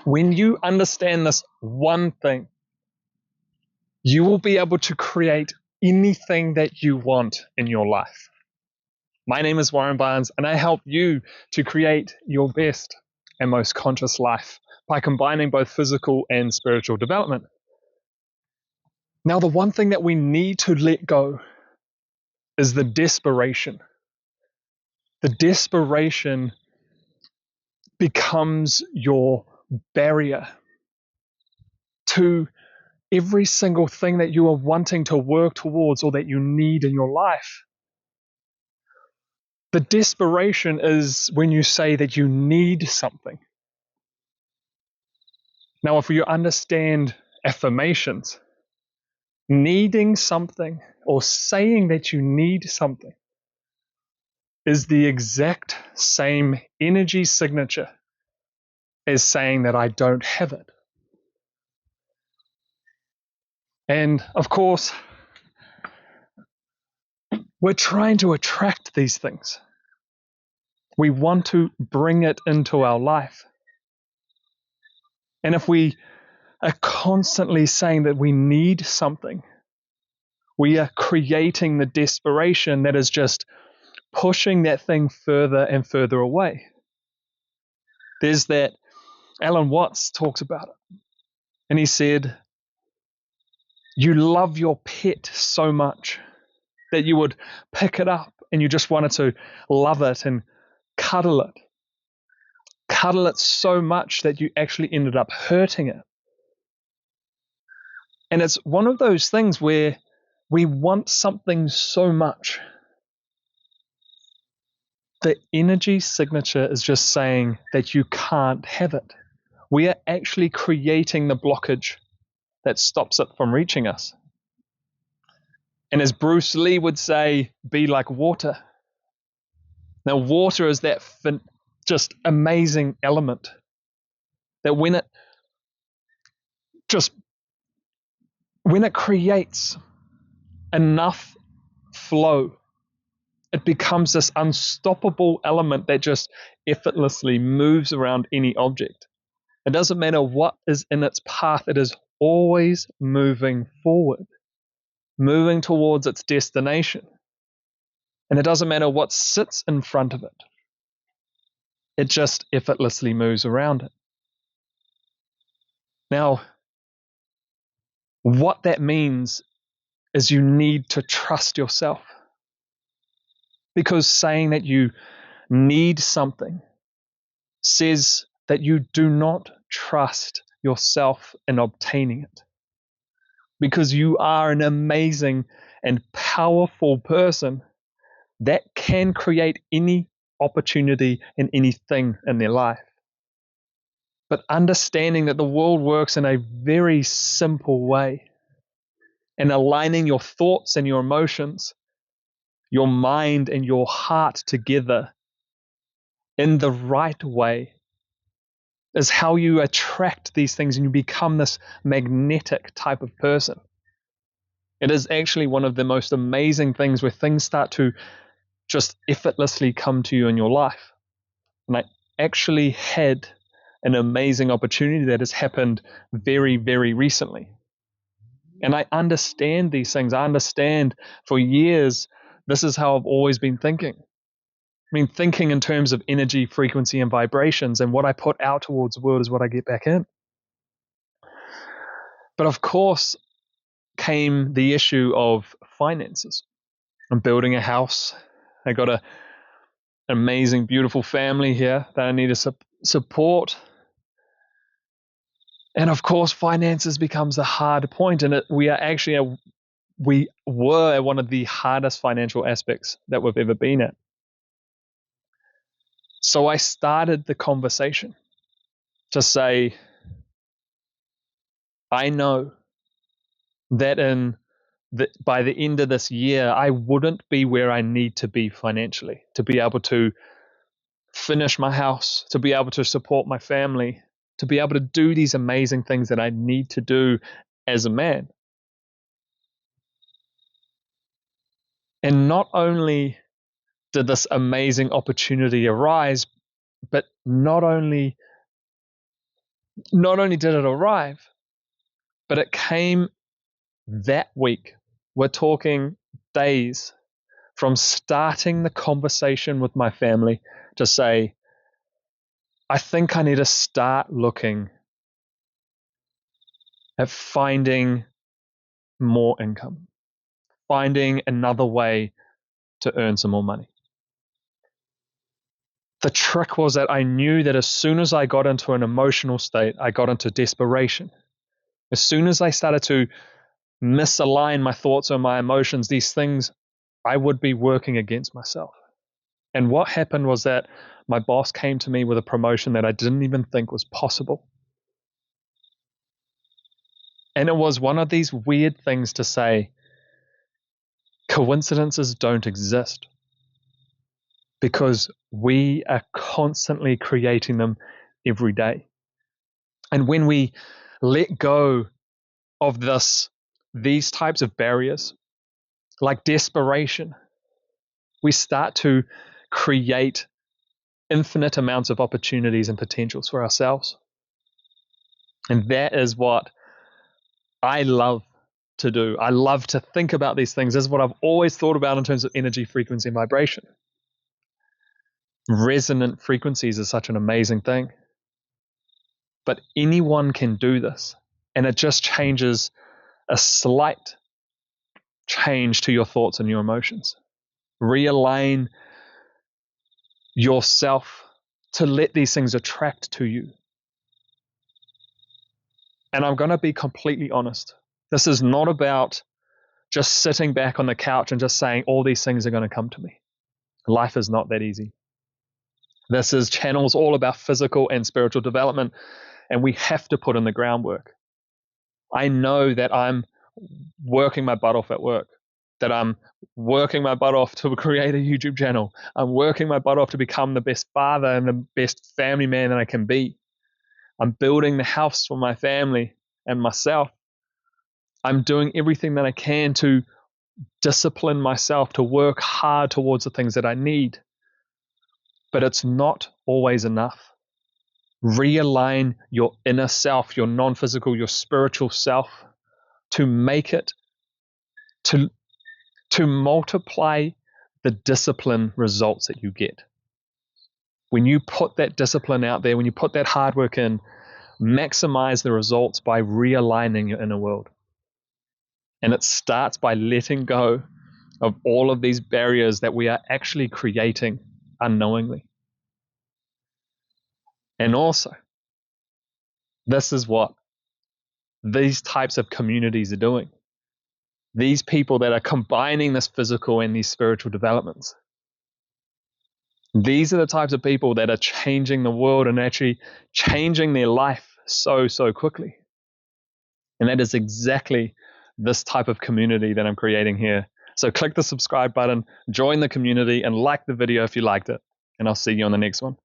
When you understand this one thing, you will be able to create anything that you want in your life. My name is Warren Barnes, and I help you to create your best and most conscious life by combining both physical and spiritual development. Now, the one thing that we need to let go is the desperation. The desperation becomes your barrier to every single thing that you are wanting to work towards or that you need in your life. The desperation is when you say that you need something. Now, if you understand affirmations, needing something or saying that you need something is the exact same energy signature as saying that I don't have it. And of course, we're trying to attract these things. We want to bring it into our life. And if we are constantly saying that we need something, we are creating the desperation that is just pushing that thing further and further away. There's that, Alan Watts talks about it. And he said, you love your pet so much that you would pick it up and you just wanted to love it and cuddle it. Cuddle it so much that you actually ended up hurting it. And it's one of those things where we want something so much. The energy signature is just saying that you can't have it. We are actually creating the blockage that stops it from reaching us. And as Bruce Lee would say, be like water. Now, water is that just amazing element that when it creates enough flow, it becomes this unstoppable element that just effortlessly moves around any object. It doesn't matter what is in its path, it is always moving forward, moving towards its destination. And it doesn't matter what sits in front of it. It just effortlessly moves around it. Now, what that means is you need to trust yourself. Because saying that you need something says that you do not trust yourself in obtaining it. Because you are an amazing and powerful person that can create any opportunity and anything in their life. But understanding that the world works in a very simple way and aligning your thoughts and your emotions, your mind and your heart together in the right way is how you attract these things and you become this magnetic type of person. It is actually one of the most amazing things where things start to just effortlessly come to you in your life. And I actually had an amazing opportunity that has happened very, very recently. And I understand these things. I understand for years, this is how I've always been thinking. I mean, thinking in terms of energy, frequency, and vibrations, and what I put out towards the world is what I get back in. But of course, came the issue of finances. I'm building a house. I got an amazing, beautiful family here that I need to support. And of course, finances becomes a hard point, and we were one of the hardest financial aspects that we've ever been at. So I started the conversation to say, I know that by the end of this year, I wouldn't be where I need to be financially to be able to finish my house, to be able to support my family, to be able to do these amazing things that I need to do as a man. And not only did this amazing opportunity arise, but not only not only did it arrive, but it came that week. We're talking days from starting the conversation with my family to say, I think I need to start looking at finding more income, finding another way to earn some more money. The trick was that I knew that as soon as I got into an emotional state, I got into desperation. As soon as I started to misalign my thoughts and my emotions, these things, I would be working against myself. And what happened was that my boss came to me with a promotion that I didn't even think was possible. And it was one of these weird things to say, coincidences don't exist, because we are constantly creating them every day. And when we let go of these types of barriers, like desperation, we start to create infinite amounts of opportunities and potentials for ourselves. And that is what I love to do. I love to think about these things. This is what I've always thought about in terms of energy, frequency, and vibration. Resonant frequencies is such an amazing thing. But anyone can do this. And it just changes a slight change to your thoughts and your emotions. Realign yourself to let these things attract to you. And I'm going to be completely honest. This is not about just sitting back on the couch and just saying all these things are going to come to me. Life is not that easy. This is channels all about physical and spiritual development, and we have to put in the groundwork. I know that I'm working my butt off at work, that I'm working my butt off to create a YouTube channel. I'm working my butt off to become the best father and the best family man that I can be. I'm building the house for my family and myself. I'm doing everything that I can to discipline myself to work hard towards the things that I need. But it's not always enough. Realign your inner self, your non-physical, your spiritual self, to make it, to multiply the discipline results that you get. When you put that discipline out there, when you put that hard work in, maximize the results by realigning your inner world. And it starts by letting go of all of these barriers that we are actually creating unknowingly. And also, this is what these types of communities are doing. These people that are combining this physical and these spiritual developments. These are the types of people that are changing the world and actually changing their life so quickly. And that is exactly this type of community that I'm creating here. So click the subscribe button, join the community, and like the video if you liked it. And I'll see you on the next one.